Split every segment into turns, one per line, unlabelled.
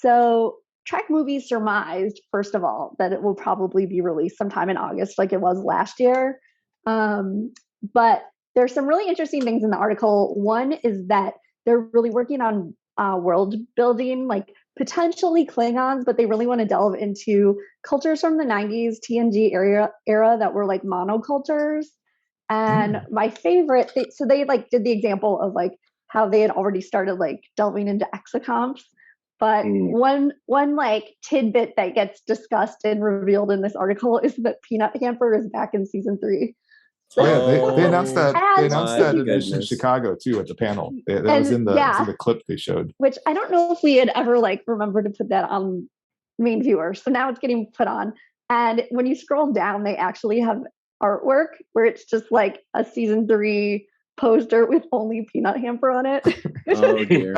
So Trek movies surmised, first of all, that it will probably be released sometime in August, like it was last year. But there's some really interesting things in the article. One is that they're really working on world building, like potentially Klingons, but they really want to delve into cultures from the 90s TNG era that were like monocultures. And my favorite, so they like did the example of like how they had already started like delving into exocomps. But one like tidbit that gets discussed and revealed in this article is that Peanut Hamper is back in season 3.
So they announced that in
goodness.
Chicago too at the panel. That was in the clip they showed.
Which I don't know if we had ever like remembered to put that on main viewers. So now it's getting put on. And when you scroll down, they actually have artwork where it's just like a season 3 poster with only Peanut Hamper on it.
Oh dear.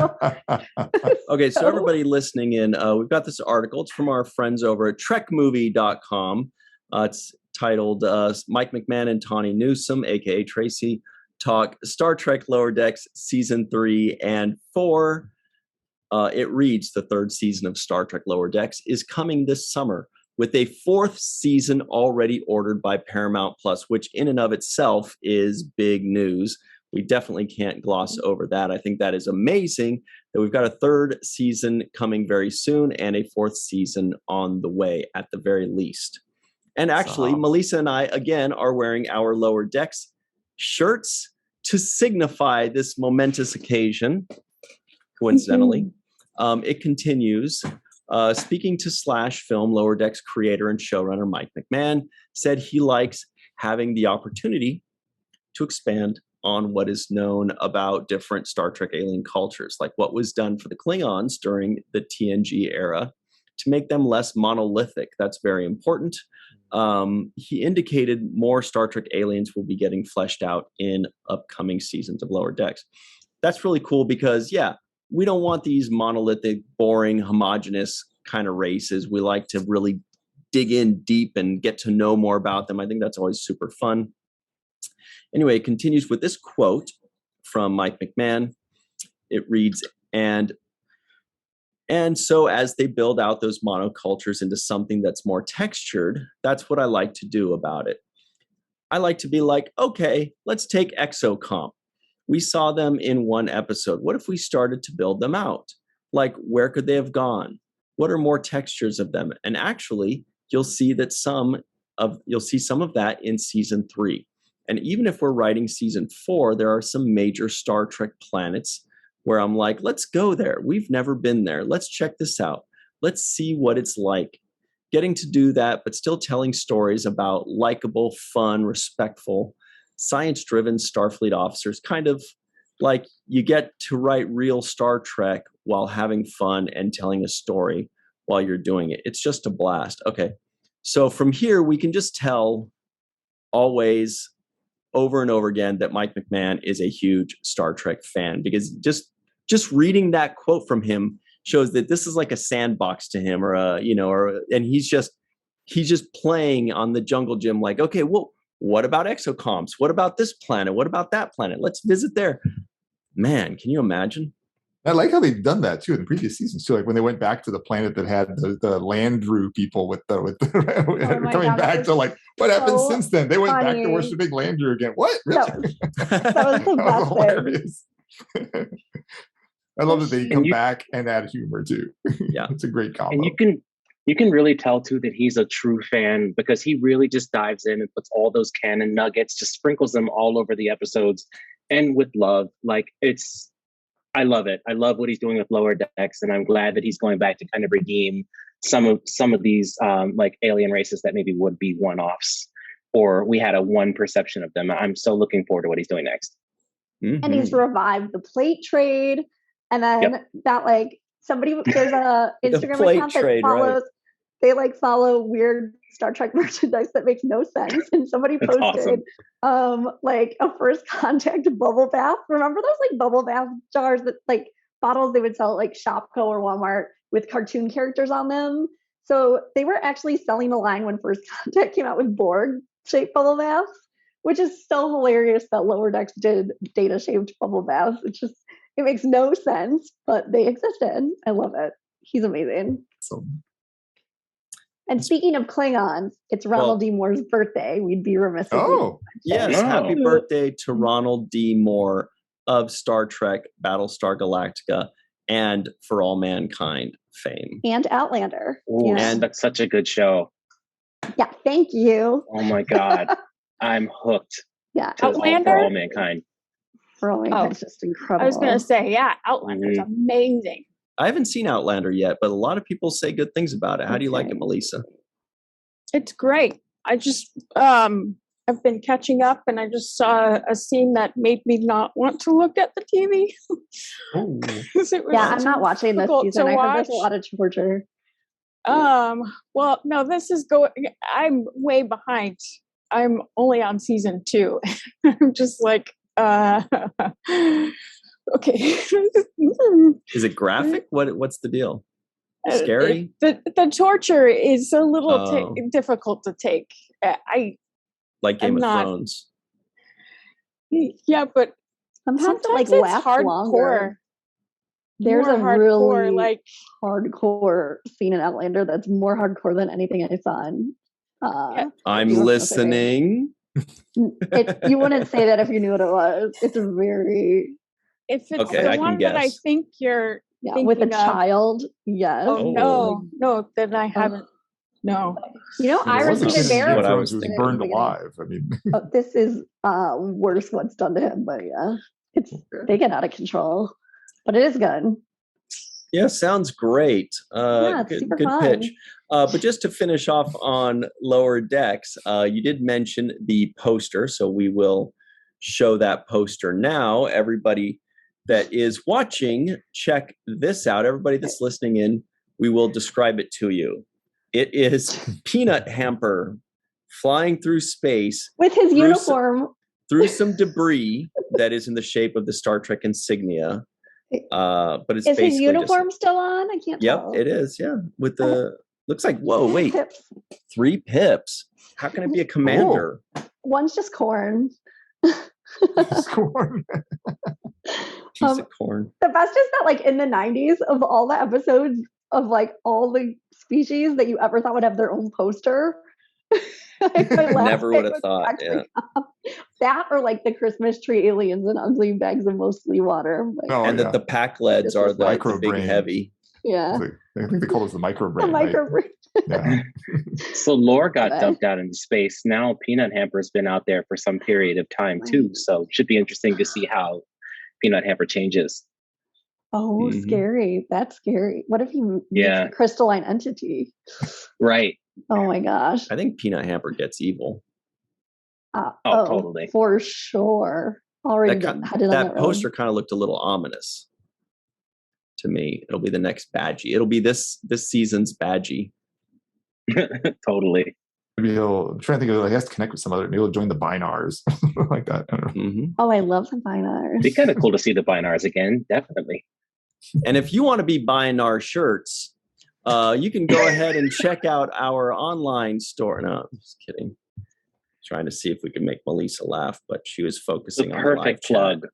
Okay, so everybody listening in, we've got this article. It's from our friends over at trekmovie.com. It's titled Mike McMahon and Tawny Newsome, aka Tracy, talk Star Trek Lower Decks season 3 and 4. It reads, the 3rd season of Star Trek Lower Decks is coming this summer, with a 4th season already ordered by Paramount Plus, which in and of itself is big news. We definitely can't gloss over that. I think that is amazing that we've got a 3rd season coming very soon and a 4th season on the way at the very least. And actually, Melissa and I, again, are wearing our Lower Decks shirts to signify this momentous occasion, coincidentally. It continues. Speaking to Slash Film, Lower Decks creator and showrunner Mike McMahon said he likes having the opportunity to expand on what is known about different Star Trek alien cultures, like what was done for the Klingons during the TNG era to make them less monolithic. That's very important. He indicated more Star Trek aliens will be getting fleshed out in upcoming seasons of Lower Decks. That's really cool because, we don't want these monolithic, boring, homogenous kind of races. We like to really dig in deep and get to know more about them. I think that's always super fun. Anyway, it continues with this quote from Mike McMahon. It reads, and so as they build out those monocultures into something that's more textured, that's what I like to do about it. I like to be like, okay, let's take Exocomp. We saw them in one episode. What if we started to build them out? Like, where could they have gone? What are more textures of them? And actually, you'll see some of that in season 3. And even if we're writing season 4, there are some major Star Trek planets where I'm like, let's go there. We've never been there. Let's check this out. Let's see what it's like. Getting to do that, but still telling stories about likable, fun, respectful, science-driven Starfleet officers, kind of like you get to write real Star Trek while having fun and telling a story while you're doing it. It's just a blast. Okay, so from here, we can just tell always over and over again that Mike McMahon is a huge Star Trek fan, because just reading that quote from him shows that this is like a sandbox to him, and he's just playing on the jungle gym like, okay, well, what about exocomps? What about this planet? What about that planet? Let's visit there. Man, can you imagine?
I like how they've done that too in the previous seasons too. Like when they went back to the planet that had the Landru people with the coming back to like, what happened since then? They went back to worshiping Landru again. What? Really?
That was the best
hilarious. I love that they come back and add humor too.
Yeah,
it's a great combo.
And you can really tell too that he's a true fan, because he really just dives in and puts all those canon nuggets, just sprinkles them all over the episodes, and with love. Like I love it. I love what he's doing with Lower Decks, and I'm glad that he's going back to kind of redeem some of these like alien races that maybe would be one-offs, or we had a one perception of them. I'm so looking forward to what he's doing next.
Mm-hmm. And he's revived the plate trade, and then that like there's a Instagram account that follows. Right. They like follow weird Star Trek merchandise that makes no sense. And somebody posted like a first contact bubble bath. Remember those like bubble bath jars that like bottles they would sell at like Shopko or Walmart with cartoon characters on them? So they were actually selling a line when First Contact came out with Borg shaped bubble baths, which is so hilarious that Lower Decks did data shaped bubble baths. It makes no sense, but they existed. I love it. He's amazing.
So,
and speaking of Klingons, it's Ronald D. Moore's birthday. We'd be remiss if we
yes, happy birthday to Ronald D. Moore of Star Trek, Battlestar Galactica, and For All Mankind fame.
And Outlander.
Ooh, and that's such a good show.
Yeah, thank you.
Oh my God. I'm hooked.
Yeah,
Outlander?
For All Mankind.
For All Mankind is just incredible.
I was going to say, Outlander's amazing.
I haven't seen Outlander yet, but a lot of people say good things about it. How do you like it, Melissa?
It's great. I just, I've been catching up, and I just saw a scene that made me not want to look at the TV.
I'm not watching this season. I heard there's a lot of torture.
Well, no, this is I'm way behind. I'm only on season 2. I'm just like, okay.
Is it graphic? What's the deal? Scary?
The torture is a little difficult to take.
Like Game of Thrones.
Yeah, but
sometimes it
it's
lasts
hardcore.
Longer. There's a really hardcore scene in Outlander that's more hardcore than anything I saw in
I'm listening.
You wouldn't say that if you knew what it was. It's very.
If it's the one that I think you're
with a child, yes.
Oh no, then I haven't. No,
Ira Steven Bear.
What I was burned alive. I mean,
this is worse what's done to him, but they get out of control, but it is good.
Yeah, sounds great. Good
fun.
pitch. But just to finish off on Lower Decks, you did mention the poster, so we will show that poster now. Everybody that is watching, check this out. Everybody that's listening in, we will describe it to you. It is Peanut Hamper flying through space
with his uniform
through some debris that is in the shape of the Star Trek insignia. But it's
is his uniform still on? I can't tell.
Yep, it is. Yeah, with the looks like 3 pips. How can it be a commander?
One's just corn.
Corn.
Piece of corn.
The best is that, like, in the 90s, of all the episodes of like all the species that you ever thought would have their own poster,
never would have thought. Yeah.
That or like the Christmas tree aliens and ugly bags of mostly water.
And that the pack leads are the big heavy.
Yeah.
I think they call this the microbrain.
The microbrain.
Yeah.
So Lore got dumped out into space. Now Peanut Hamper's been out there for some period of time too. So it should be interesting to see how Peanut Hamper changes.
Oh, scary. That's scary. What if he meets a crystalline entity?
Right.
Oh my gosh.
I think Peanut Hamper gets evil.
Totally.
For sure. Already
that poster kind of looked a little ominous to me. It'll be the next Badgie. It'll be this season's Badgie.
Totally.
Maybe I'm trying to think of, he has to connect with some other, maybe he'll join the Binars. Like that. I don't know.
Mm-hmm.
Oh, I love the Binars.
It'd be kind of cool to see the Binars again. Definitely.
And if you want to be buying our shirts, you can go ahead and check out our online store. No, I'm just kidding. Trying to see if we can make Melissa laugh, but she was focusing on the perfect plug.